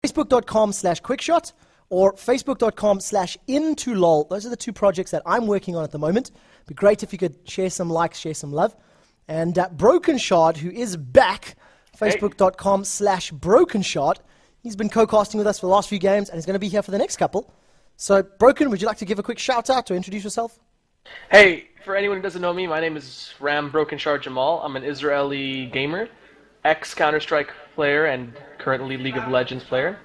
Facebook.com/quickshot or Facebook.com/intolol. Those are the two projects that I'm working on at the moment. It'd be great if you could share some likes, share some love. And Broken Shard, who is back, Facebook.com/Broken Shard. He's been co-casting with us for the last few games, and he's going to be here for the next couple. So, Broken, would you like to give a quick shout-out or introduce yourself? Hey, for anyone who doesn't know me, my name is Ram Broken Shard Jamal. I'm an Israeli gamer, ex-Counter-Strike player, and currently League of Legends player.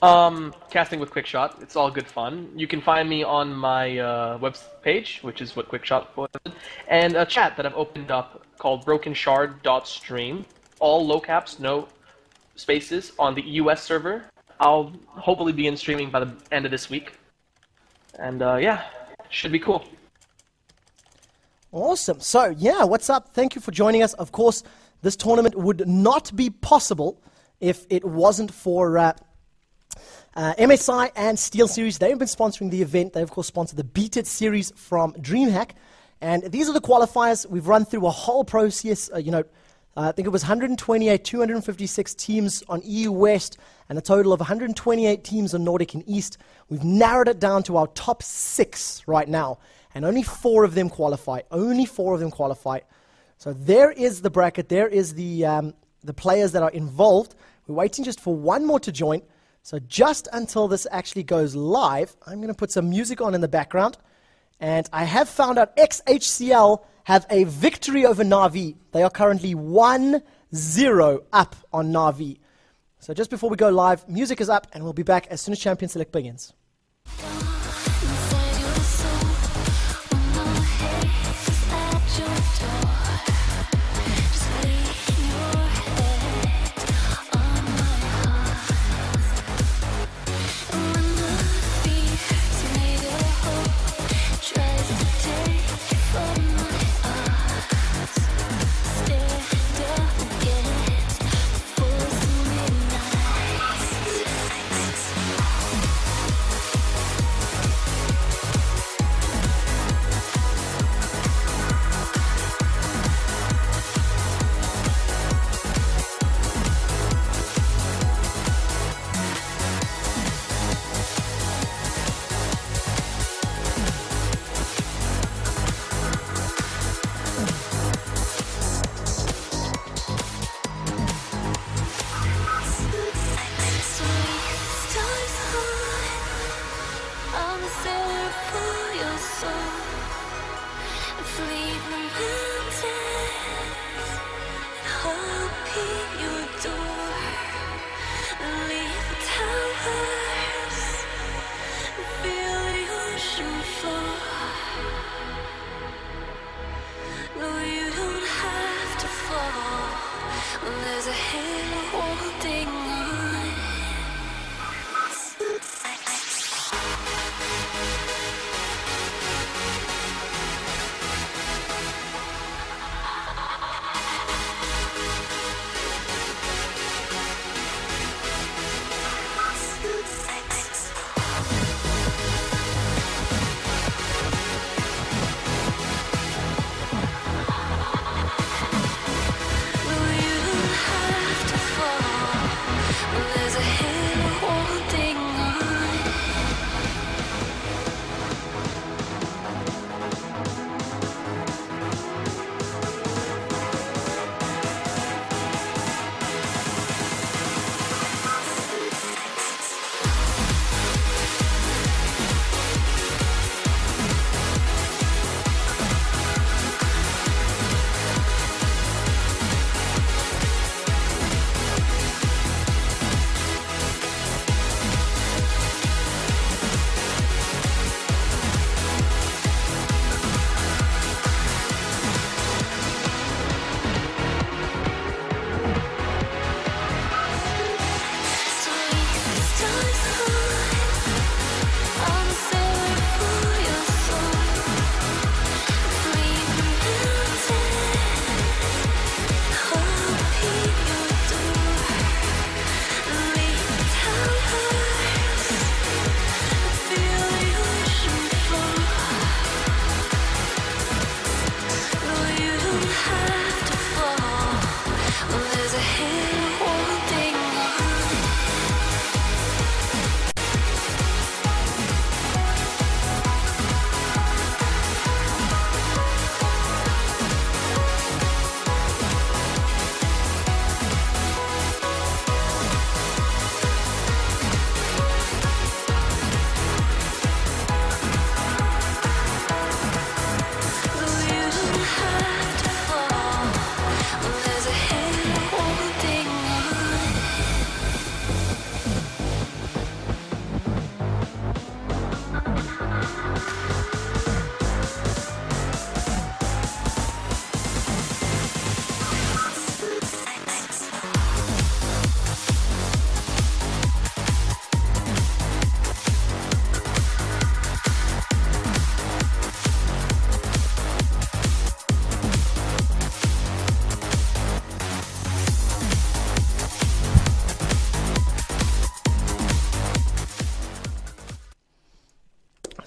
Casting with Quickshot. It's all good fun. You can find me on my web page, which is what Quickshot was, and a chat that I've opened up called brokenshard.stream. All low caps, no spaces, on the US server. I'll hopefully begin streaming by the end of this week. And yeah, should be cool. Awesome. So, yeah, what's up? Thank you for joining us. Of course, this tournament would not be possible if it wasn't for MSI and Steel Series. They've been sponsoring the event. They, of course, sponsored the Beat It series from Dreamhack. And these are the qualifiers. We've run through a whole process. I think it was 128, 256 teams on EU West, and a total of 128 teams on Nordic and East. We've narrowed it down to our top 6 right now, and only 4 of them qualify. Only 4 of them qualify. So there is the bracket. There is the players that are involved. We're waiting just for one more to join. So just until this actually goes live, I'm going to put some music on in the background. And I have found out XHCL have a victory over Na'Vi. They are currently 1-0 up on Na'Vi. So just before we go live, music is up, and we'll be back as soon as Champion Select begins.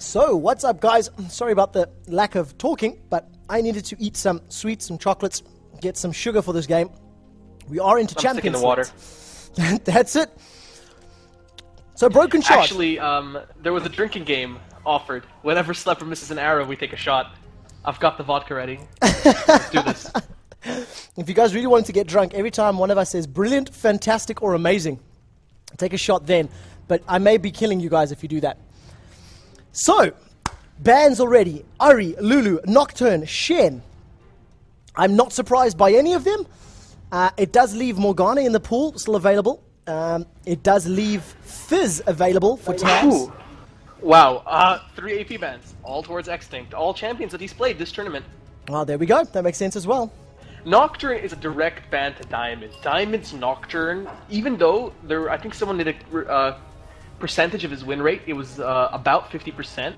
So, what's up, guys? Sorry about the lack of talking, but I needed to eat some sweets, some chocolates, get some sugar for this game. We are into champions. I'm sticking to water. That's it. So, Broken Shard. Actually, there was a drinking game offered. Whenever Slepper misses an arrow, we take a shot. I've got the vodka ready. Let's do this. If you guys really wanted to get drunk, every time one of us says brilliant, fantastic, or amazing, take a shot then. But I may be killing you guys if you do that. So, bans already. Ari, Lulu, Nocturne, Shen. I'm not surprised by any of them. It does leave Morgana in the pool, still available. It does leave Fizz available for tabs. Ooh. Wow, 3 AP bans, all towards Extinct. All champions that he's played this tournament. Well, there we go. That makes sense as well. Nocturne is a direct ban to Diamond. Diamond's Nocturne, even though I think someone did a percentage of his win rate, it was about 50%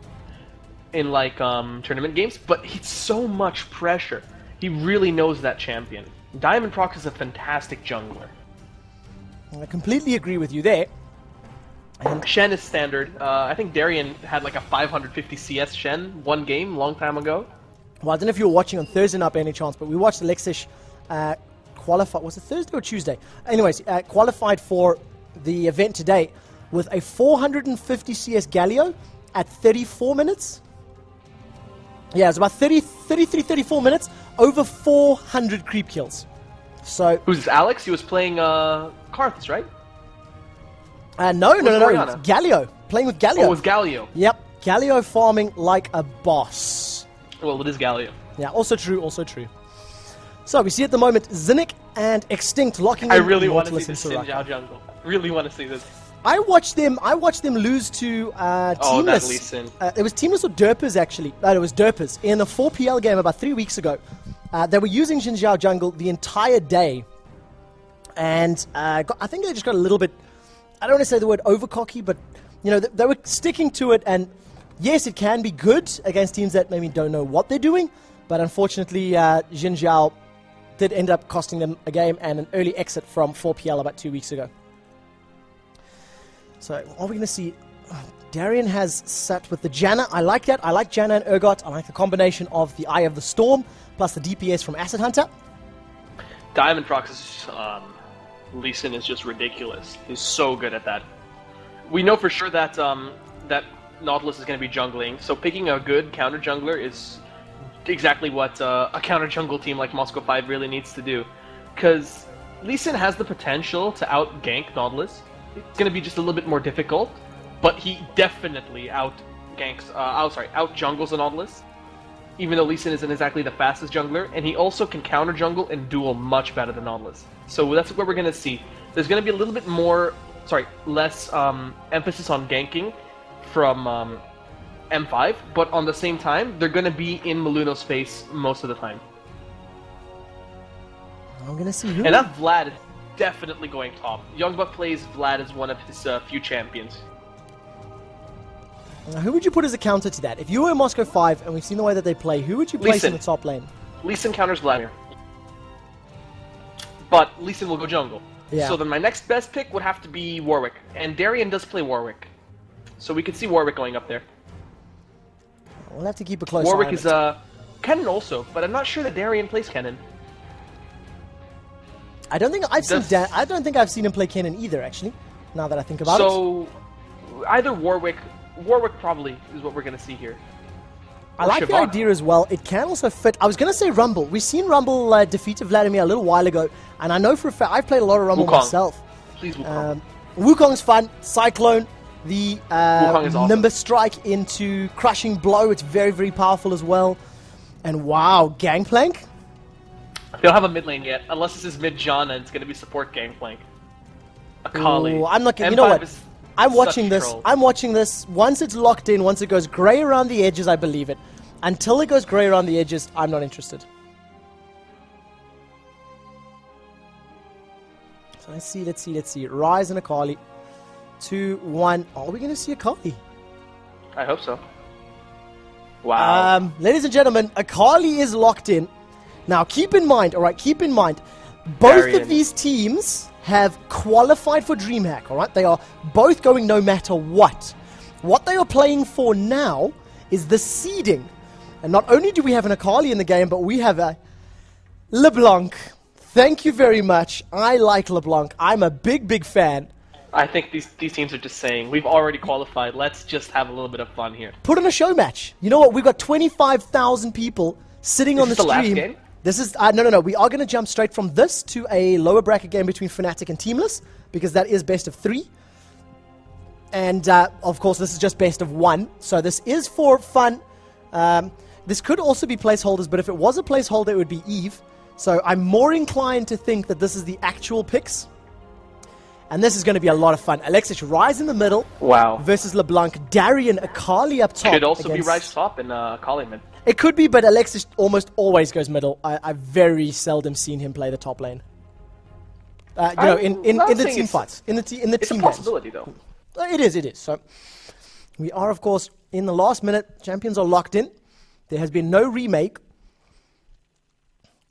in like tournament games, but it's so much pressure. He really knows that champion. Diamond Prox is a fantastic jungler. I completely agree with you there. And Shen is standard. I think Darien had like a 550 CS Shen one game long time ago. Well, I don't know if you were watching on Thursday night by any chance, but we watched Alexish qualify. Was it Thursday or Tuesday? Anyways, qualified for the event today with a 450 CS Galio at 34 minutes. Yeah, it was about 33, 34 minutes, over 400 creep kills. So who's this, Alex? He was playing Karthus, right? No. Galio. Playing with Galio. Oh, it was Galio. Yep. Galio farming like a boss. Well, it is Galio. Yeah, also true, also true. So we see at the moment Zinnik and Extinct locking in. I really want to Nautilus see this and Xin Soraka. Zhao jungle. Really want to see this. I watched them lose to Oh, that Lee Teamless. Sin. It was Teamless or Derpers, actually. No, it was Derpers. In a 4PL game about 3 weeks ago. They were using Xin Zhao jungle the entire day. And I think they just got a little bit, I don't want to say the word overcocky, but you know, they were sticking to it. And yes, it can be good against teams that maybe don't know what they're doing. But unfortunately, Xin Zhao did end up costing them a game and an early exit from 4PL about 2 weeks ago. So, are we going to see? Darien has sat with the Janna. I like that. I like Janna and Urgot. I like the combination of the Eye of the Storm plus the DPS from Acid Hunter. Diamond Prox's Lee Sin is just ridiculous. He's so good at that. We know for sure that that Nautilus is going to be jungling, so picking a good counter jungler is exactly what a counter jungle team like Moscow 5 really needs to do. Because Lee Sin has the potential to out-gank Nautilus. It's going to be just a little bit more difficult, but he definitely out-jungles the Nautilus, even though Lee Sin isn't exactly the fastest jungler, and he also can counter jungle and duel much better than Nautilus. So that's what we're going to see. There's going to be a little bit less emphasis on ganking from M5, but on the same time, they're going to be in Maluno's face most of the time. I'm going to see who. And that Vlad is definitely going top. Youngbuck plays Vlad as one of his few champions. Now, who would you put as a counter to that? If you were Moscow 5 and we've seen the way that they play, who would you place in the top lane? Lee Sin counters Vladimir. But Lee Sin will go jungle. Yeah. So then my next best pick would have to be Warwick. And Darien does play Warwick. So we could see Warwick going up there. We'll have to keep a close Warwick eye on is it. Kennen also, but I'm not sure that Darien plays Kennen. I don't think I've seen him play Kennen either, actually, now that I think about it. So either Warwick probably is what we're going to see here. I like the idea as well. It can also fit. I was going to say Rumble. We've seen Rumble defeat Vladimir a little while ago, and I know for a fact I've played a lot of Rumble myself. Please, Wukong. Wukong's fun. Cyclone, the Wukong is awesome. Nimbus Strike into Crushing Blow. It's very, very powerful as well. And wow, Gangplank. They don't have a mid lane yet, unless this is mid Janna and it's going to be support Gangplank. Akali. Ooh, I'm not. You know what? I'm watching this. Troll. I'm watching this. Once it's locked in, once it goes grey around the edges, I believe it. Until it goes grey around the edges, I'm not interested. So let's see. Rise and Akali. 2, 1. Are we going to see Akali? I hope so. Wow. Ladies and gentlemen, Akali is locked in. Now, keep in mind, both of these teams have qualified for Dreamhack, alright? They are both going no matter what. What they are playing for now is the seeding. And not only do we have an Akali in the game, but we have a LeBlanc. Thank you very much. I like LeBlanc. I'm a big, big fan. I think these teams are just saying, we've already qualified, let's just have a little bit of fun here. Put on a show match. You know what? We've got 25,000 people sitting on the stream. Is this the last game? This is, no. We are going to jump straight from this to a lower bracket game between Fnatic and Teamless, because that is best of 3. And, of course, this is just best of 1. So this is for fun. This could also be placeholders, but if it was a placeholder, it would be Eve. So I'm more inclined to think that this is the actual picks. And this is going to be a lot of fun. Alexis Rise in the middle. Wow. Versus LeBlanc. Darian Akali up top. Could also be Rise top and Akali mid. It could be, but Alexis almost always goes middle. I've very seldom seen him play the top lane. In the team fights. In the team games. It's a possibility, though. It is. So we are, of course, in the last minute. Champions are locked in. There has been no remake.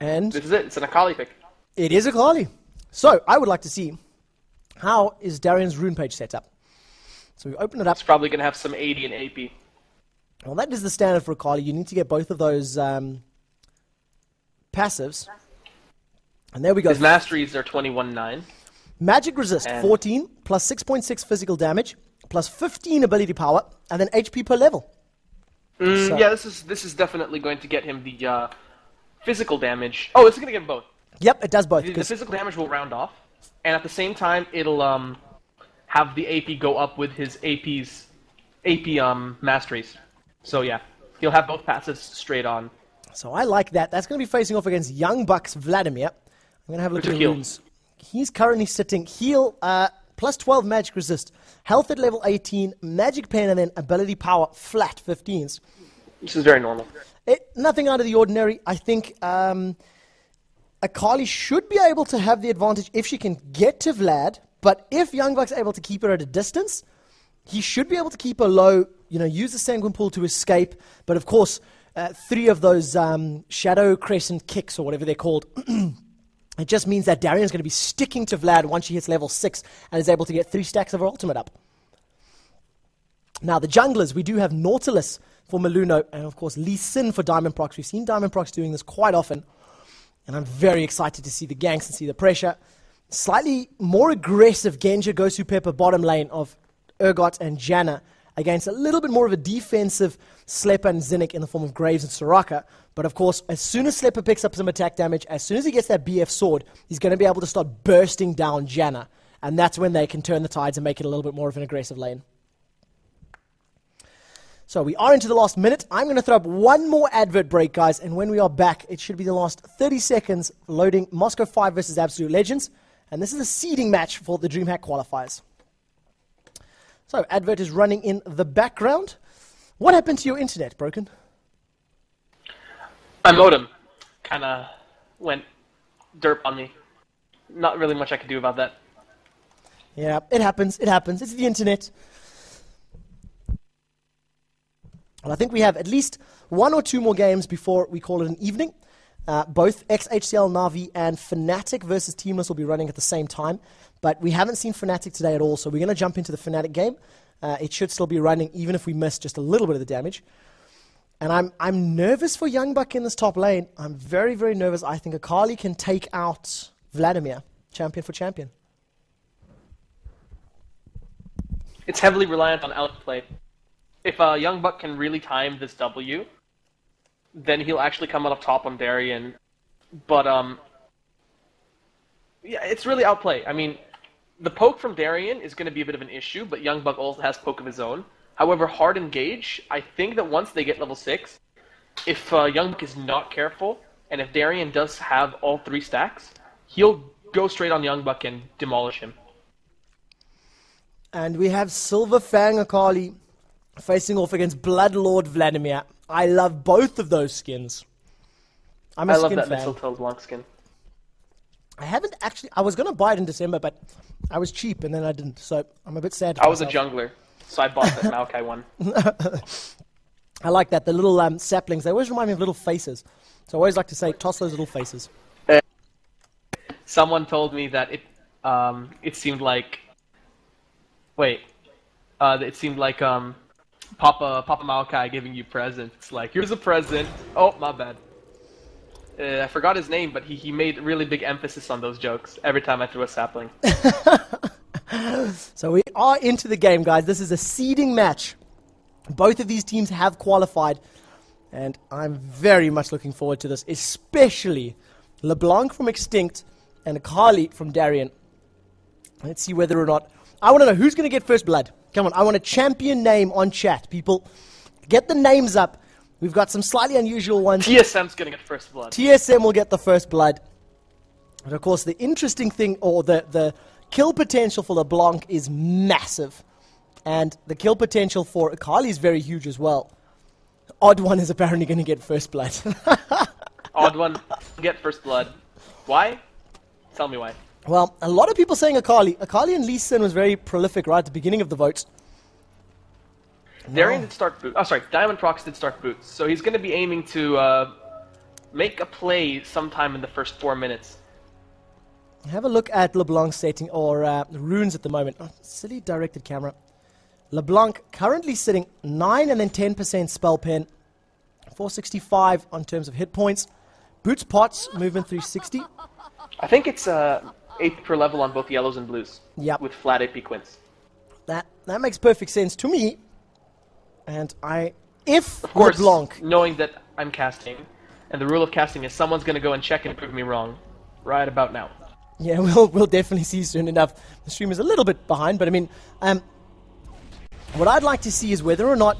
And this is it. It's an Akali pick. It is Akali. So I would like to see, how is Darian's rune page set up? So we open it up. It's probably going to have some AD and AP. Well, that is the standard for Akali. You need to get both of those passives. And there we go. His masteries are 21-9. Magic resist, 14, plus 6.6 physical damage, plus 15 ability power, and then HP per level. Yeah, this is definitely going to get him the physical damage. Oh, it's going to get him both. Yep, it does both. The physical damage will round off, and at the same time, it'll have the AP go up with his AP masteries. So yeah, he'll have both passives straight on. So I like that. That's going to be facing off against Young Bucks Vladimir. I'm going to have a look at the runes. He's currently sitting heal, plus 12 magic resist, health at level 18, magic pen, and then ability power flat 15s. This is very normal. Nothing out of the ordinary. I think Akali should be able to have the advantage if she can get to Vlad, but if Young Buck's able to keep her at a distance, he should be able to keep her low, use the Sanguine Pool to escape, but of course, 3 of those Shadow Crescent kicks, or whatever they're called, it just means that Darian's going to be sticking to Vlad once she hits level 6 and is able to get 3 stacks of her ultimate up. Now, the junglers, we do have Nautilus for Maluno, and of course Lee Sin for Diamond Prox. We've seen Diamond Prox doing this quite often, and I'm very excited to see the ganks and see the pressure. Slightly more aggressive Genja Gosu Pepper bottom lane of Urgot and Janna against a little bit more of a defensive Slepper and Zinnik in the form of Graves and Soraka. But of course, as soon as Slepper picks up some attack damage, as soon as he gets that BF sword, he's going to be able to start bursting down Janna. And that's when they can turn the tides and make it a little bit more of an aggressive lane. So we are into the last minute. I'm going to throw up one more advert break, guys. And when we are back, it should be the last 30 seconds loading Moscow 5 versus Absolute Legends. And this is a seeding match for the Dreamhack qualifiers. So advert is running in the background. What happened to your internet, Broken? My modem kind of went derp on me. Not really much I could do about that. Yeah, it happens. It happens. It's the internet. Well, I think we have at least 1 or 2 more games before we call it an evening. Both XHCL Na'Vi and Fnatic versus Teamless will be running at the same time. But we haven't seen Fnatic today at all, so we're going to jump into the Fnatic game. It should still be running, even if we miss just a little bit of the damage. And I'm nervous for Young Buck in this top lane. I'm very, very nervous. I think Akali can take out Vladimir, champion for champion. It's heavily reliant on outplay. If Young Buck can really time this W, then he'll actually come out of top on Darian. But, yeah, it's really outplay. I mean, the poke from Darian is going to be a bit of an issue, but Young Buck also has poke of his own. However, hard engage, I think that once they get level 6, if Young Buck is not careful, and if Darian does have all 3 stacks, he'll go straight on Young Buck and demolish him. And we have Silver Fang Akali facing off against Bloodlord Vladimir. I love both of those skins. I love that Mistletoe Blanc skin. I haven't actually... I was going to buy it in December, but I was cheap, and then I didn't. So I'm a bit sad. I was a jungler, so I bought that Maokai one. I like that. The little saplings, they always remind me of little faces. So I always like to say, toss those little faces. Someone told me that it seemed like... Wait. It seemed like Papa Maokai giving you presents. Like, here's a present. Oh, my bad. I forgot his name, but he made really big emphasis on those jokes every time I threw a sapling. So we are into the game, guys. This is a seeding match. Both of these teams have qualified, and I'm very much looking forward to this, especially LeBlanc from Extinct and Akali from Darien. Let's see whether or not... I want to know who's going to get first blood. Come on, I want a champion name on chat, people. Get the names up. We've got some slightly unusual ones. TSM's going to get first blood. TSM will get the first blood. And of course, the interesting thing, or the kill potential for LeBlanc is massive. And the kill potential for Akali is very huge as well. Odd One is apparently going to get first blood. Odd One get first blood. Why? Tell me why. Well, a lot of people saying Akali. Akali and Lee Sin was very prolific right at the beginning of the votes. Darien did start boots. Oh, sorry. Diamond Prox did start boots. So he's going to be aiming to make a play sometime in the first 4 minutes. Have a look at LeBlanc's setting, or runes at the moment. Oh, silly directed camera. LeBlanc currently sitting 9 and then 10% spell pen. 465 on terms of hit points. Boots pots, movement 360. I think it's 8 per level on both yellows and blues. Yep. With flat AP quints. That makes perfect sense to me. And if of course, LeBlanc... knowing that I'm casting, and the rule of casting is someone's going to go and check and prove me wrong right about now. Yeah, we'll definitely see soon enough. The stream is a little bit behind, but I mean, what I'd like to see is whether or not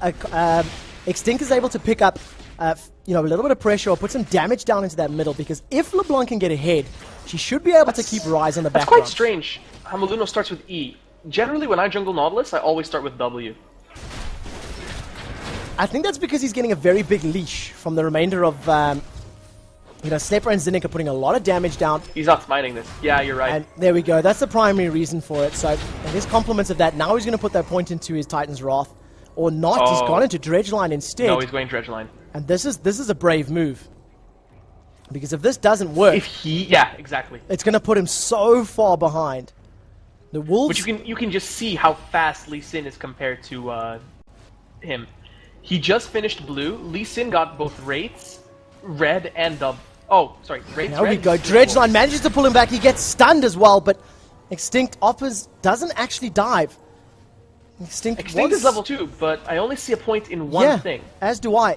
Extinct is able to pick up, a little bit of pressure or put some damage down into that middle. Because if LeBlanc can get ahead, she should be able to keep Rise on the background. That's quite strange. How Maluno starts with E. Generally, when I jungle Nautilus, I always start with W. I think that's because he's getting a very big leash from the remainder of, Slepper and Zinnik are putting a lot of damage down. He's not smiting this. Yeah, you're right. And there we go. That's the primary reason for it. So, and his compliments of that. Now he's going to put that point into his Titan's Wrath. Or not. Oh. He's gone into Dredgeline instead. No, he's going Dredgeline. And this is a brave move. Because if this doesn't work... Yeah, exactly. It's going to put him so far behind. The Wolves... But you can just see how fast Lee Sin is compared to him. He just finished blue. Lee Sin got both Wraiths, red, and Wraiths, There we red, go. Dredgeline manages to pull him back. He gets stunned as well, but Extinct offers doesn't actually dive. Extinct is level 2, but I only see a point in one thing. As do I.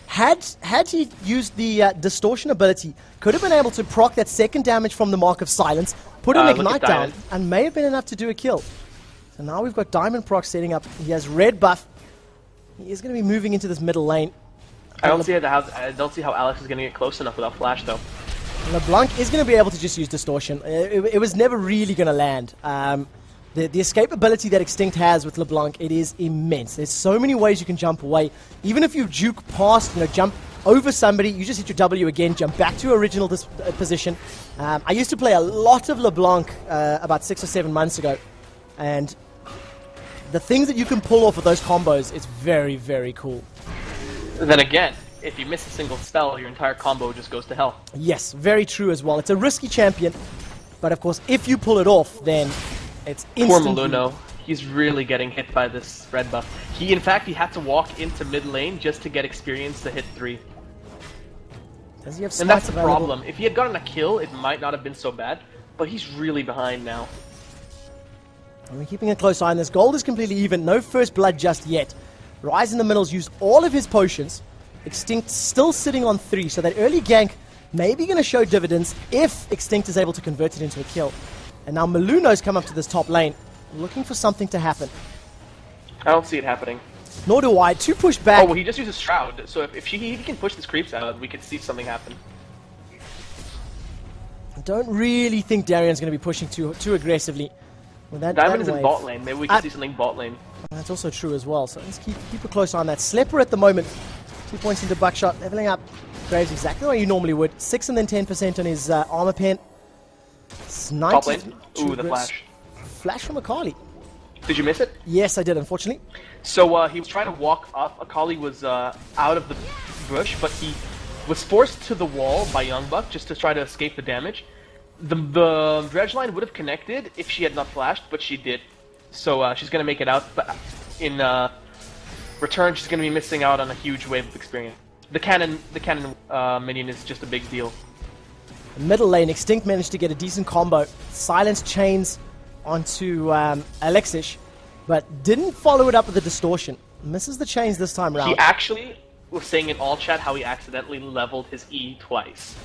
Had he used the distortion ability, could have been able to proc that second damage from the Mark of Silence, put an Ignite down, and may have been enough to do a kill. So now we've got Diamond Proc setting up. He has red buff. He is going to be moving into this middle lane. I don't see how Alex is going to get close enough without flash, though. LeBlanc is going to be able to just use distortion. It was never really going to land. The escape ability that Extinct has with LeBlanc, it is immense. There's so many ways you can jump away. Even if you juke past, jump over somebody, you just hit your W again, jump back to your original position. I used to play a lot of LeBlanc about 6 or 7 months ago, and the things that you can pull off of those combos, it's very, very cool. Then again, if you miss a single spell, your entire combo just goes to hell. Yes, very true as well. It's a risky champion, but of course, if you pull it off, then it's instantly... Poor Maluno. He's really getting hit by this red buff. In fact, he had to walk into mid lane just to get experience to hit 3. Does he have and that's the available? problem. If he had gotten a kill, it might not have been so bad, but he's really behind now. And we're keeping a close eye on this. Gold is completely even. No first blood just yet. Rise in the middle's used all of his potions. Extinct still sitting on 3, so that early gank may be going to show dividends if Extinct is able to convert it into a kill. And now Maluno's come up to this top lane, looking for something to happen. I don't see it happening. Nor do I. 2 push back. Oh, well, he just uses Shroud, so if he can push these creeps out, we could see something happen. I don't really think Darien's going to be pushing too aggressively. With Diamond is in bot lane. Maybe we can see something bot lane. That's also true as well, so let's keep a close eye on that. Slepper at the moment, 2 points into Buckshot, leveling up Graves exactly the way you normally would. 6 and then 10% on his armor pen. Top lane. Ooh, the flash. Flash from Akali. Did you miss it? Yes, I did, unfortunately. So he was trying to walk up. Akali was out of the bush, but he was forced to the wall by Youngbuck just to try to escape the damage. The dredge line would have connected if she had not flashed, but she did. So she's going to make it out in Return just going to be missing out on a huge wave of experience. The cannon minion is just a big deal. Middle lane, Extinct managed to get a decent combo. Silence chains onto Alexish, but didn't follow it up with the distortion. Misses the chains this time around. He actually was saying in all chat how he accidentally leveled his E twice.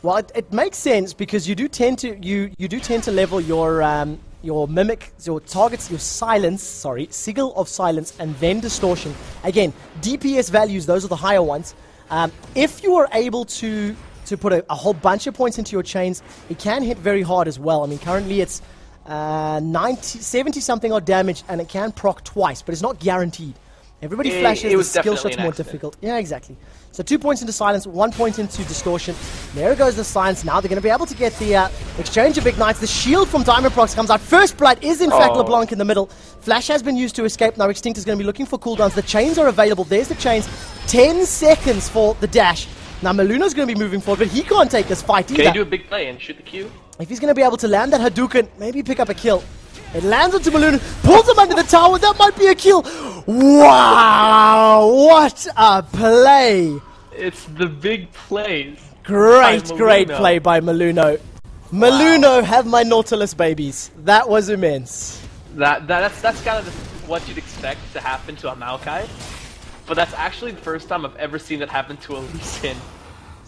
Well, it makes sense because you do tend to level your mimic, your targets, your silence, sigil of silence, and then distortion. Again, DPS values, those are the higher ones. If you are able to put a whole bunch of points into your chains, it can hit very hard as well. I mean, currently it's 70 something odd damage, and it can proc twice, but it's not guaranteed. Everybody flashes, the skill shot's more difficult. Yeah, exactly. So 2 points into silence, 1 point into distortion. There goes the silence. Now they're going to be able to get the exchange of ignites. The shield from Diamond Prox comes out. First blood is in fact LeBlanc in the middle. Flash has been used to escape. Now Extinct is going to be looking for cooldowns. The chains are available. There's the chains. 10 seconds for the dash. Now Maluno's going to be moving forward, but he can't take this fight either. Can he do a big play and shoot the Q? If he's going to be able to land that Hadouken, maybe pick up a kill. It lands onto Maluno, pulls him under the tower. That might be a kill. Wow, what a play. It's the big plays. Great play by Maluno. Maluno, have my Nautilus babies. That was immense. That's kind of what you'd expect to happen to a Maokai. But that's actually the first time I've ever seen that happen to a Lee Sin.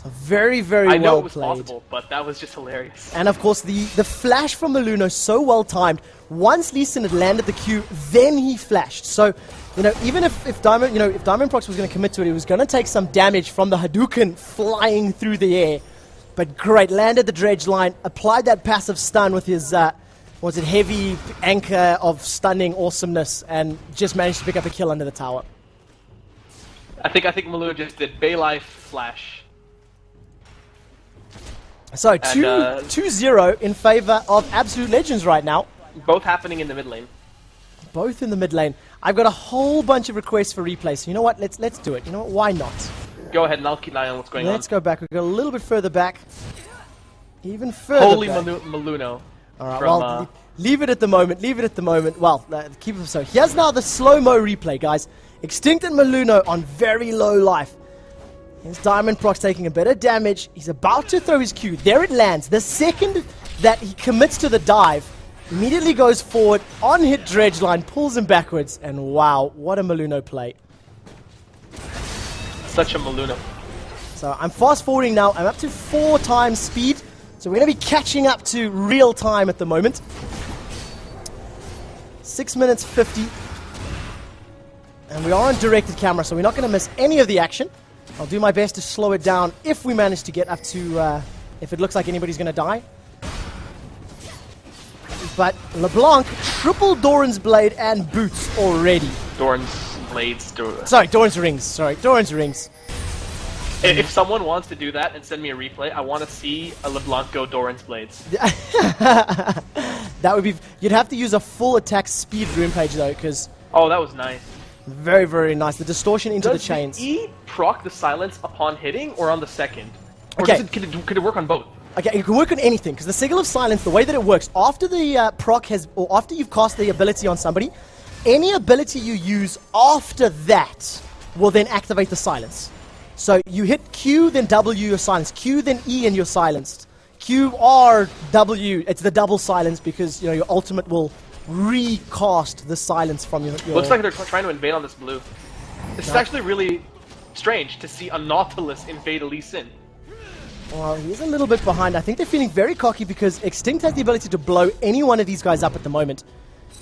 Very, very well played. I know well it was played. possible, but that was just hilarious. And of course, the flash from Maluno, so well timed. Once Lee Sin had landed the Q, then he flashed. So, you know, even if Diamond Prox was going to commit to it, he was going to take some damage from the Hadouken flying through the air. But great, landed the dredge line, applied that passive stun with his, heavy anchor of stunning awesomeness, and just managed to pick up a kill under the tower. I think Maluno just did Baylife flash. So 2-0 in favor of Absolute Legends right now. Both happening in the mid lane. Both in the mid lane. I've got a whole bunch of requests for replays. So you know what? Let's do it. You know what? Why not? Go ahead and I'll keep an eye on what's going on. Let's go back. We've got a little bit further back. Even further Holy back. Maluno. Alright, well, leave it at the moment. Leave it at the moment. Well, keep it so. Here's now the slow-mo replay, guys. Extinct and Maluno on very low life. Here's Diamond Prox taking a bit of damage. He's about to throw his Q. There it lands. The second that he commits to the dive, immediately goes forward, on hit dredge line, pulls him backwards, and wow, what a Maluno play. Such a Maluno. So I'm fast forwarding now. I'm up to 4 times speed. So we're going to be catching up to real time at the moment. 6 minutes 50. And we are on directed camera, so we're not going to miss any of the action. I'll do my best to slow it down if we manage to get up to, if it looks like anybody's going to die. But LeBlanc, triple Doran's Blade and boots already. Doran's Blades. Sorry, Doran's Rings. Sorry, Doran's Rings. If someone wants to do that and send me a replay, I want to see a LeBlanc go Doran's Blades. That would be... You'd have to use a full attack speed rune page though, because... Oh, that was nice. Very, very nice. The distortion into the chains. Does E proc the silence upon hitting or on the second? Or Okay. Could it work on both? Okay, it can work on anything, because the Sigil of Silence, the way that it works, after the proc has... Or after you've cast the ability on somebody, any ability you use after that will then activate the silence. So you hit Q, then W, you're silenced. Q, then E, and you're silenced. Q, R, W, it's the double silence because, you know, your ultimate will recast the silence from your... Looks like they're trying to invade on this blue. This is actually really strange to see a Nautilus invade a Lee Sin. Well, he's a little bit behind. I think they're feeling very cocky because Extinct has the ability to blow any one of these guys up at the moment.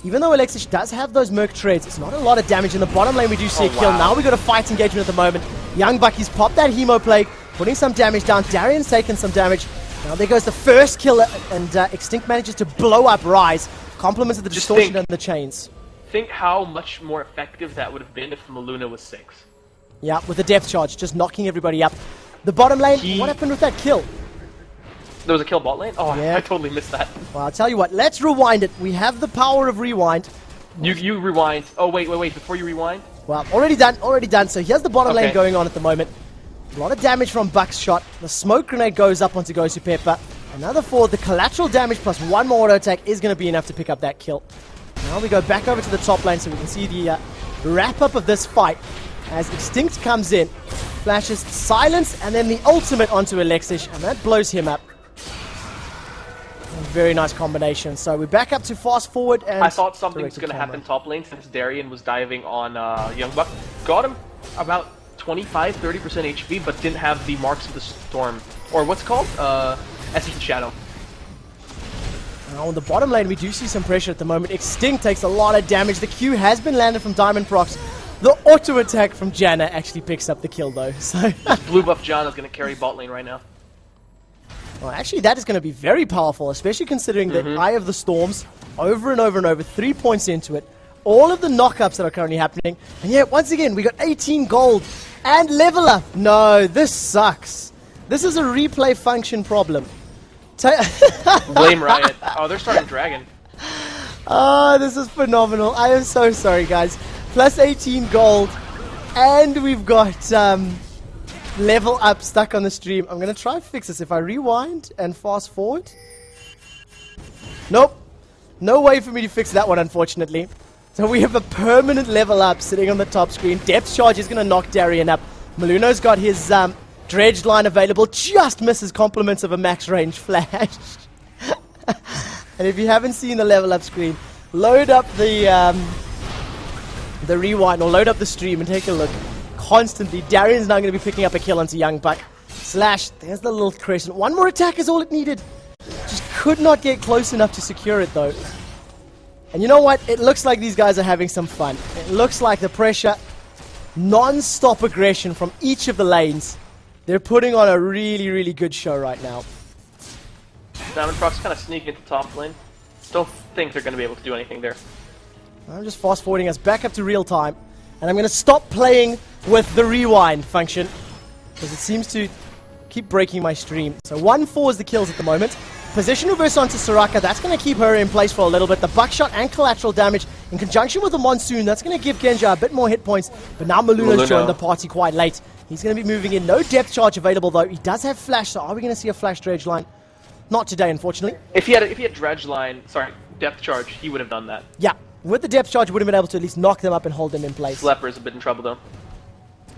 Even though Alexish does have those Merc trades, it's not a lot of damage. In the bottom lane, we do see a kill. Now we got a fight engagement at the moment. Young Bucky's popped that Hemo Plague, putting some damage down. Darian's taken some damage. Now there goes the first kill, and Extinct manages to blow up Rise. Compliments of the distortion and the chains. Think how much more effective that would have been if Maluno was 6. Yeah, with the depth charge, just knocking everybody up. The bottom lane, what happened with that kill? There was a kill bot lane? Oh, yeah. I totally missed that. Well, I'll tell you what, let's rewind it. We have the power of rewind. You rewind. Oh, wait, before you rewind? Well, already done. So here's the bottom lane going on at the moment. A lot of damage from Buck's shot. The smoke grenade goes up onto Gosu Pepper. Another 4. The collateral damage plus 1 more auto attack is going to be enough to pick up that kill. Now we go back over to the top lane so we can see the wrap-up of this fight as Extinct comes in, flashes Silence, and then the ultimate onto Alexish, and that blows him up. Very nice combination. So we're back up to fast forward, and I thought something was going to happen top lane since Darien was diving on Young Buck. Got him about 25-30% HP, but didn't have the Marks of the Storm, or what's it called? Essence of Shadow. Now on the bottom lane, we do see some pressure at the moment. Extinct takes a lot of damage. The Q has been landed from Diamond Procs. The auto attack from Janna actually picks up the kill though. So blue buff Janna is going to carry bot lane right now. Well, actually, that is going to be very powerful, especially considering the Eye of the Storms, over and over and over, 3 points into it, all of the knockups that are currently happening, and yet, once again, we got 18 gold, and level up! No, this sucks. This is a replay function problem. Blame Riot. Oh, they're starting Dragon. Oh, this is phenomenal. I am so sorry, guys. Plus 18 gold, and we've got... level up stuck on the stream. I'm going to try and fix this. If I rewind and fast forward. Nope. No way for me to fix that one, unfortunately. So we have a permanent level up sitting on the top screen. Depth Charge is going to knock Darien up. Maluno's got his dredge line available. Just misses compliments of a max range flash. And if you haven't seen the level up screen, load up the rewind or load up the stream and take a look. Constantly. Darien's now going to be picking up a kill onto Young Buck. Slash. There's the little crescent. One more attack is all it needed. Just could not get close enough to secure it though. And you know what? It looks like these guys are having some fun. It looks like the pressure, non-stop aggression from each of the lanes. They're putting on a really, really good show right now. Diamond Procs kind of sneaking into top lane. Don't think they're going to be able to do anything there. I'm just fast forwarding us back up to real time. And I'm going to stop playing with the rewind function, because it seems to keep breaking my stream. So 1-4 is the kills at the moment. Position reverse onto Soraka, that's going to keep her in place for a little bit. The buckshot and collateral damage in conjunction with the Monsoon, that's going to give Genja a bit more hit points. But now Maluno's joined the party quite late. He's going to be moving in. No depth charge available though. He does have flash, so are we going to see a flash dredge line? Not today, unfortunately. If he had dredge line, sorry, depth charge, he would have done that. Yeah, with the depth charge, would have been able to at least knock them up and hold them in place. Slepper's a bit in trouble though.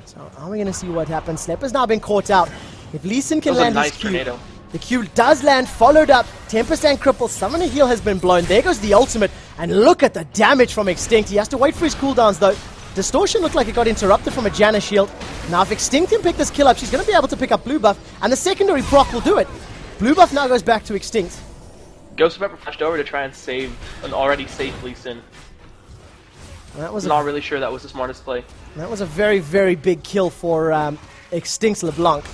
So are we going to see what happens? Slepper's now been caught out. If Lee Sin can land his Q, tornado. The Q does land, followed up, 10% cripple, Summoner Heal has been blown. There goes the ultimate, and look at the damage from Extinct. He has to wait for his cooldowns though. Distortion looked like it got interrupted from a Janna shield. Now if Extinct can pick this kill up, she's going to be able to pick up blue buff, and the secondary proc will do it. Blue buff now goes back to Extinct. Ghost Pepper flashed over to try and save an already safe Lee Sin. That was not really sure that was the smartest play. That was a very, very big kill for Extinct's LeBlanc.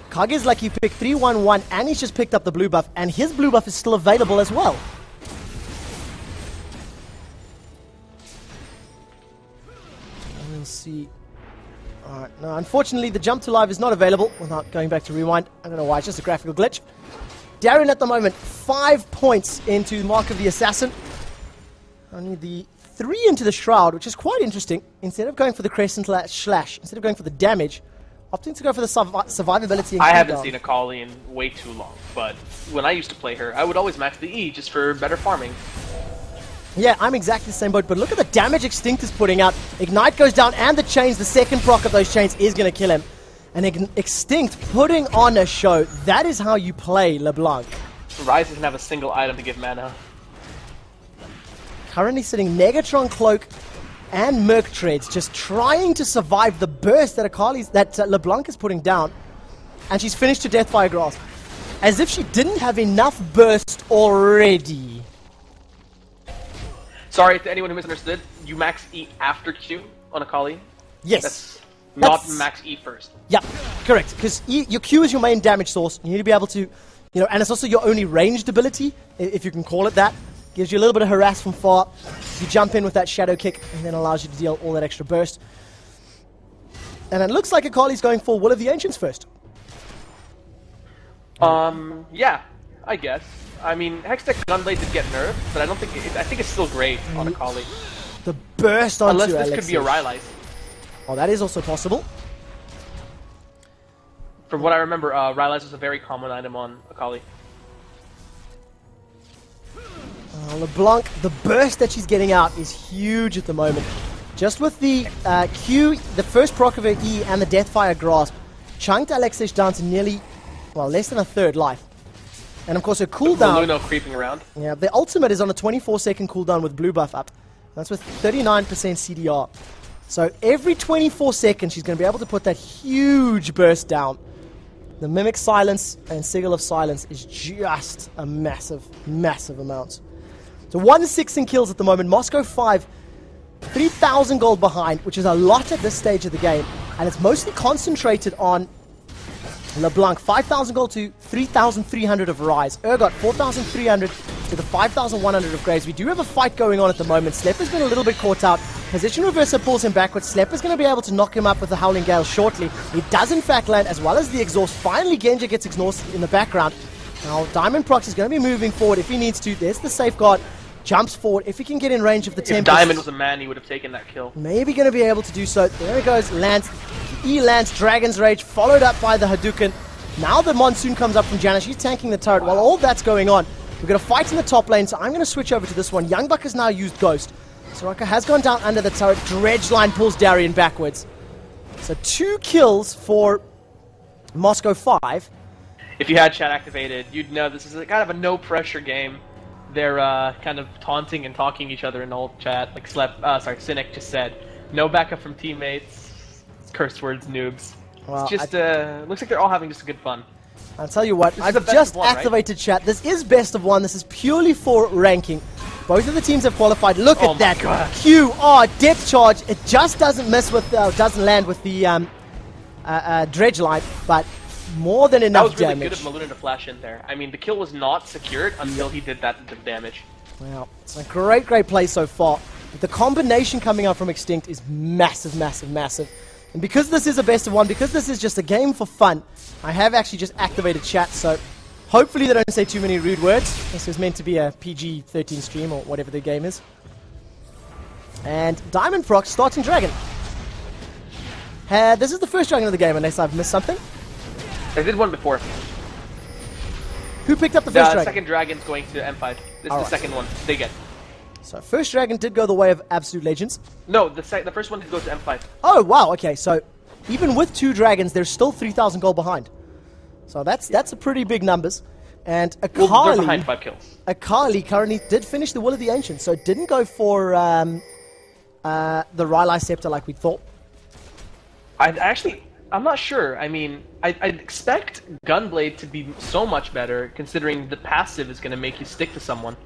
Kage's lucky picked 3-1-1, and he's just picked up the blue buff, and his blue buff is still available as well. We'll see. Alright, now unfortunately the jump to live is not available without going back to rewind. I don't know why, it's just a graphical glitch. Darien at the moment, 5 points into Mark of the Assassin. Only the 3 into the Shroud, which is quite interesting. Instead of going for the Crescent Slash, instead of going for the damage, opting to go for the survivability. I haven't seen Akali in way too long, but when I used to play her, I would always max the E just for better farming. Yeah, I'm exactly the same boat, but look at the damage Extinct is putting out. Ignite goes down, and the chains, the second proc of those chains is going to kill him. And Extinct putting on a show. That is how you play LeBlanc. Ryze doesn't have a single item to give mana. Currently sitting Negatron Cloak and Merc Treads, just trying to survive the burst that LeBlanc is putting down. And she's finished to Deathfire Grasp. As if she didn't have enough burst already. Sorry to anyone who misunderstood. You max E after Q on Akali? Yes. Not max E first. Yeah, correct. Because your Q is your main damage source. You need to be able to, and it's also your only ranged ability, if you can call it that. Gives you a little bit of harass from far. You jump in with that shadow kick, and then allows you to deal all that extra burst. And it looks like Akali's going for Will of the Ancients first. Yeah, I guess. I mean, Hextech Gunblade did get nerfed, but I don't think I think it's still great on Akali. The burst onto Unless this Alexis. could be a Rylite. Oh, that is also possible. From what I remember, Rylite was a very common item on Akali. LeBlanc, the burst that she's getting out is huge at the moment. Just with the Q, the first proc of her E, and the Deathfire Grasp, chunked Alexis down to nearly, well, less than a third life. And of course her cooldown... Luno creeping around. Yeah, the ultimate is on a 24-second cooldown with blue buff up. That's with 39% CDR. So every 24 seconds she's going to be able to put that huge burst down. The Mimic Silence and Sigil of Silence is just a massive, massive amount. So 1-6 in kills at the moment. Moscow 5, 3,000 gold behind, which is a lot at this stage of the game. And it's mostly concentrated on LeBlanc, 5,000 gold to 3,300 of Rise. Urgot, 4,300 to the 5,100 of Graves. We do have a fight going on at the moment. Slepper's been a little bit caught out. Position Reverser pulls him backwards. Slepper's going to be able to knock him up with the Howling Gale shortly. He does in fact land, as well as the exhaust. Finally, Genja gets exhausted in the background. Now, Diamond Prox is going to be moving forward if he needs to. There's the safeguard. Jumps forward. If he can get in range of the Tempest. If Diamond was a man, he would have taken that kill. Maybe going to be able to do so. There he goes. Lands. E lands Dragon's Rage, followed up by the Hadouken. Now the Monsoon comes up from Janna. She's tanking the turret. While all that's going on, we've got a fight in the top lane, so I'm going to switch over to this one. Youngbuck has now used Ghost. Soraka has gone down under the turret. Dredgeline pulls Darien backwards. So 2 kills for Moscow 5. If you had chat activated, you'd know this is kind of a no-pressure game. They're kind of taunting and talking each other in old chat, like Cynic just said. No backup from teammates. Curse words, noobs. Well, it's just looks like they're all having just a good fun. I'll tell you what, I've just activated chat. This is best of one. This is purely for ranking. Both of the teams have qualified. Look at that. God. QR depth charge. It just doesn't miss with, doesn't land with the dredge line, but more than enough damage. That was really good of Maluna to flash in there. I mean, the kill was not secured until he did that bit of damage. Wow, it's a great, great play so far. But the combination coming out from Extinct is massive, massive, massive. And because this is a best of one, because this is just a game for fun, I have actually just activated chat, so hopefully they don't say too many rude words. This is meant to be a PG-13 stream or whatever the game is. And Diamond Prox starting Dragon. This is the first Dragon of the game, unless I've missed something. I did one before. Who picked up the first Dragon? The second Dragon's going to M5. This is the second one they get. So first Dragon did go the way of Absolute Legends. No, the first one did go to M5. Oh, wow, okay, so even with 2 Dragons, they're still 3,000 gold behind. So that's a pretty big numbers. And Akali... Well, they're behind 5 kills. Akali currently did finish the Will of the Ancients, so it didn't go for the Rylai Scepter like we thought. I'm not sure. I mean, I'd expect Gunblade to be so much better, considering the passive is going to make you stick to someone.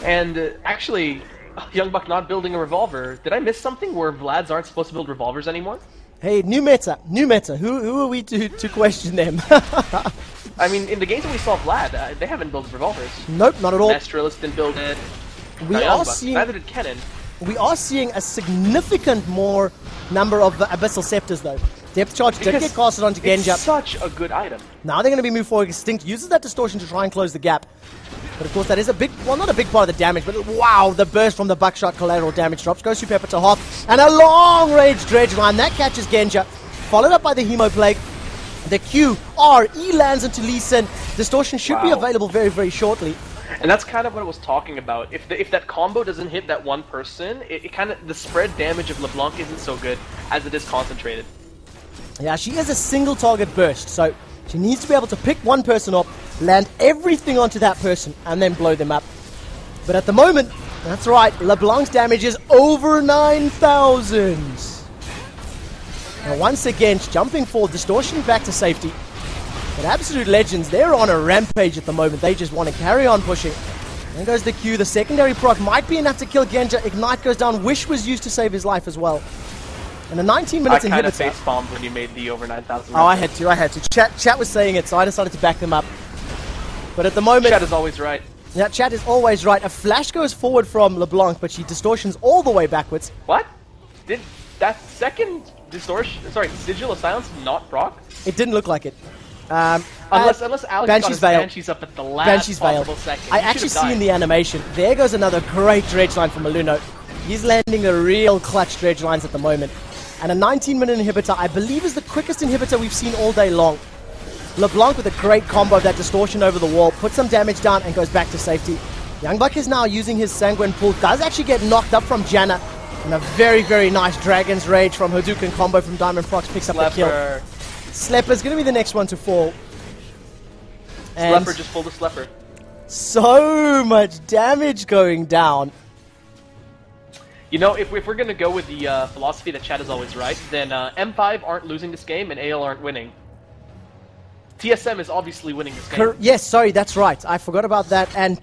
And actually, Youngbuck not building a revolver. Did I miss something where Vlads aren't supposed to build revolvers anymore? Hey, new meta. Who are we to question them? I mean, in the games that we saw Vlad, they haven't built revolvers. Nope, not at all. Nestralis didn't build it. Neither did Kennen. We are seeing a significant more number of Abyssal Scepters, though. Depth Charge did get casted onto Genja. It's such a good item. Now they're going to be moved forward. Extinct uses that distortion to try and close the gap. But of course that is a big, well, not a big part of the damage, but wow, the burst from the buckshot collateral damage drops. Goes through Pepper to half, and a long-range dredge line. That catches Genja, followed up by the Hemo Plague. The Q, R, E lands into Lee Sin. Distortion should be available very, very shortly. And that's kind of what I was talking about. If that combo doesn't hit that one person, it kind of, the spread damage of LeBlanc isn't so good as it is concentrated. Yeah, she is a single target burst, so she needs to be able to pick one person up, land everything onto that person, and then blow them up. But at the moment, that's right, LeBlanc's damage is over 9,000. Now once again, jumping forward, Distortion back to safety. But Absolute Legends, they're on a rampage at the moment. They just want to carry on pushing. There goes the Q. The secondary proc might be enough to kill Genja. Ignite goes down. Wish was used to save his life as well. And a 19 minutes inhibitor. I kind of face-bombed when you made the over 9,000. Oh, I had to. Chat was saying it, so I decided to back them up. But at the moment... Chat is always right. Yeah, chat is always right. A flash goes forward from LeBlanc, but she distortions all the way backwards. What? Did that second distortion... Sorry, Sigil of Silence not proc? It didn't look like it. Unless Alex got his Banshee's up at the last possible second. I actually see in the animation. There goes another great dredge line from Maluno. He's landing the real clutch dredge lines at the moment. And a 19-minute inhibitor, I believe, is the quickest inhibitor we've seen all day long. LeBlanc with a great combo of that distortion over the wall, puts some damage down and goes back to safety. Youngbuck is now using his Sanguine Pool, does actually get knocked up from Janna. And a very, very nice Dragon's Rage from Hadouken combo from Diamond Prox picks up the kill. Slepper's going to be the next one to fall. And Slepper, just pull the Slepper. So much damage going down. You know, if we're going to go with the philosophy that chat is always right, then M5 aren't losing this game and AL aren't winning. TSM is obviously winning this game. Yes, sorry, that's right. I forgot about that. And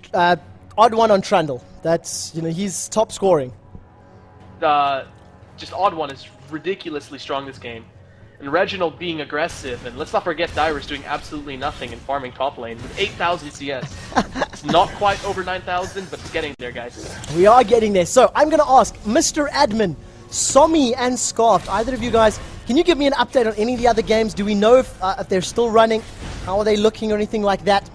odd one on Trundle. That's, you know, he's top scoring. Just Odd One is ridiculously strong this game. And Reginald being aggressive, and let's not forget Dyrus doing absolutely nothing and farming top lane with 8,000 CS. It's not quite over 9,000, but it's getting there, guys. We are getting there. So I'm going to ask Mr. Admin, Somi and Scarfed, either of you guys, can you give me an update on any of the other games? Do we know if they're still running? How are they looking or anything like that?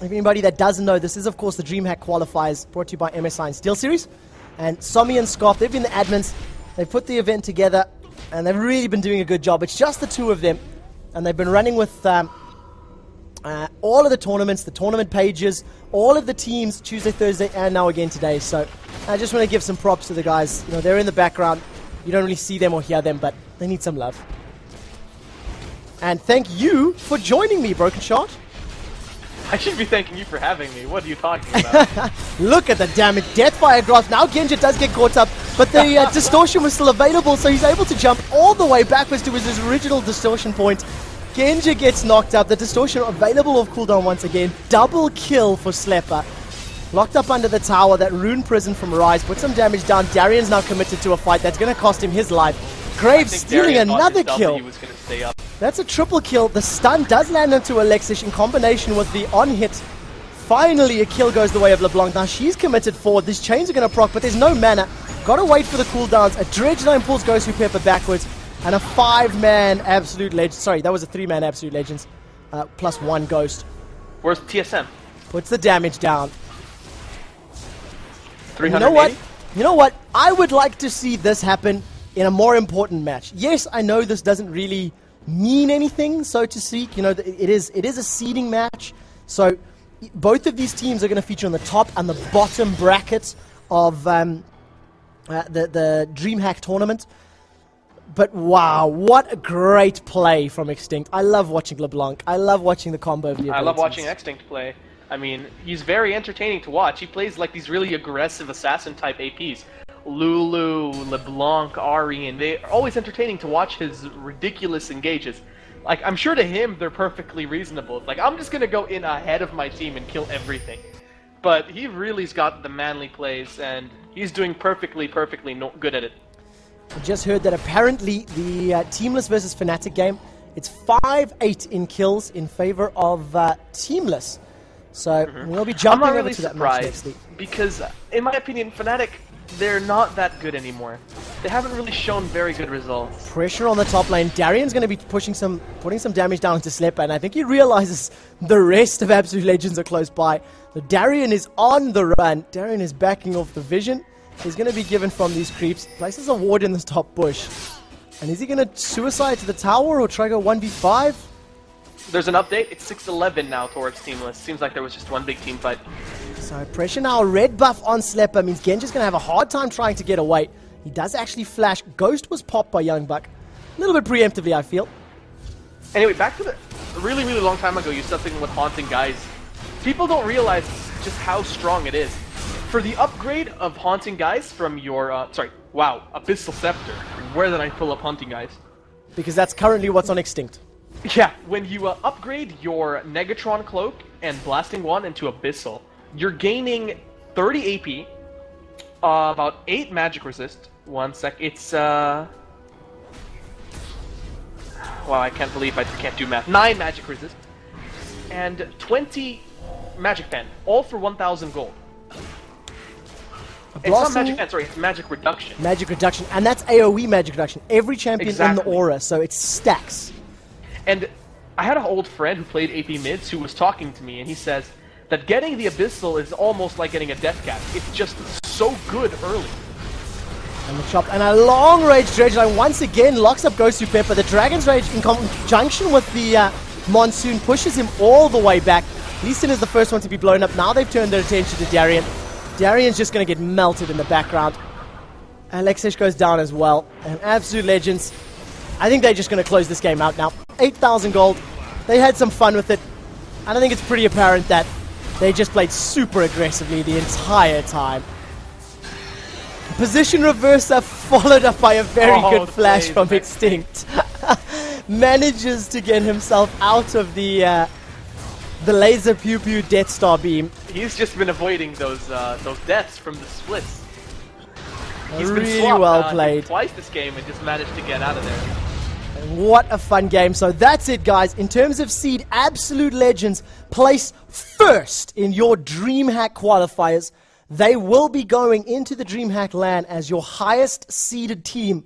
If anybody that doesn't know, this is of course the Dreamhack Qualifiers brought to you by MSI and Steel Series. And Somi and Scarf, they've been the admins. They've put the event together, and they've really been doing a good job. It's just the two of them, and they've been running with all of the tournaments, the tournament pages, all of the teams, Tuesday, Thursday, and now again today. So I just want to give some props to the guys. You know, they're in the background. You don't really see them or hear them, but they need some love. And thank you for joining me, Broken Shot. I should be thanking you for having me. What are you talking about? Look at the damage. Deathfire grasp. Now Genja does get caught up, but the distortion was still available, so he's able to jump all the way backwards to his original distortion point. Genja gets knocked up. The distortion available off cooldown once again. Double kill for Slepper. Locked up under the tower. That rune prison from Rise put some damage down. Darian's now committed to a fight that's going to cost him his life. Graves stealing another kill. He was gonna stay up. That's a triple kill. The stun does land into Alexis in combination with the on-hit. Finally, a kill goes the way of LeBlanc. Now she's committed forward. These chains are going to proc, but there's no mana. Gotta wait for the cooldowns. A Dredge Line pulls Ghost Who Pepper backwards. And a 5-man Absolute Legends. Sorry, that was a 3-man Absolute Legends. Plus 1 Ghost. Where's TSM? Puts the damage down. 380? You know what? You know what? I would like to see this happen in a more important match. Yes, I know this doesn't really mean anything, so to speak. You know, it is a seeding match. So both of these teams are going to feature on the top and the bottom brackets of the Dreamhack tournament. But wow, what a great play from Extinct. I love watching LeBlanc. I love watching the combo of the abilities. I love watching Extinct play. I mean, he's very entertaining to watch. He plays like these really aggressive assassin-type APs. Lulu, LeBlanc, Ari, and they're always entertaining to watch his ridiculous engages. Like, I'm sure to him, they're perfectly reasonable. It's like, I'm just gonna go in ahead of my team and kill everything. But he really's got the manly plays, and he's doing perfectly good at it. I just heard that apparently the Teamless versus Fnatic game, it's 5-8 in kills in favor of Teamless. So we'll be jumping over to that match next week. Because, in my opinion, Fnatic, they're not that good anymore. They haven't really shown very good results. Pressure on the top lane. Darian's going to be putting some damage down to Slepper, and I think he realizes the rest of Absolute Legends are close by. So Darian is on the run. Darian is backing off the vision. He's going to be given from these creeps. Places a ward in this top bush. And is he going to suicide to the tower or try to go 1v5? There's an update. It's 6-11 now towards Teamless. Seems like there was just one big team fight. So pressure now. Red buff on Slepper means Genja's going to have a hard time trying to get away. He does actually flash. Ghost was popped by Youngbuck. A little bit preemptively, I feel. Anyway, back to the really long time ago, you said something with Haunting Guys. People don't realize just how strong it is. For the upgrade of Haunting Guys from your, Abyssal Scepter, where did I pull up Haunting Guys? Because that's currently what's on Extinct. Yeah, when you upgrade your Negatron Cloak and Blasting Wand into Abyssal, you're gaining 30 AP, about 8 Magic Resist. One sec, it's, wow, I can't believe I can't do math. 9 Magic Resist, and 20 Magic Pen, all for 1,000 gold. It's not Magic Pen, sorry, it's Magic Reduction. Magic Reduction, and that's AoE Magic Reduction. Every champion in the aura, so it stacks. And I had an old friend who played AP mids who was talking to me, and he says that getting the Abyssal is almost like getting a Death Cap. It's just so good early. And the chop, and a long-range Dredge Line once again locks up Ghost Who Pepper. The Dragon's Rage in conjunction with the Monsoon pushes him all the way back. Lee Sin is the first one to be blown up. Now they've turned their attention to Darian. Darian's just going to get melted in the background. Alexish goes down as well. And Absolute Legends, I think they're just going to close this game out now. 8,000 gold. They had some fun with it. And I think it's pretty apparent that they just played super aggressively the entire time. Position reverser followed up by a very good flash from Extinct. Manages to get himself out of the laser pew pew Death Star beam. He's just been avoiding those deaths from the splits. He's been Really swapped, well played. Twice this game and just managed to get out of there. What a fun game. So that's it, guys. In terms of seed, Absolute Legends place first in your Dreamhack qualifiers. They will be going into the Dreamhack LAN as your highest seeded team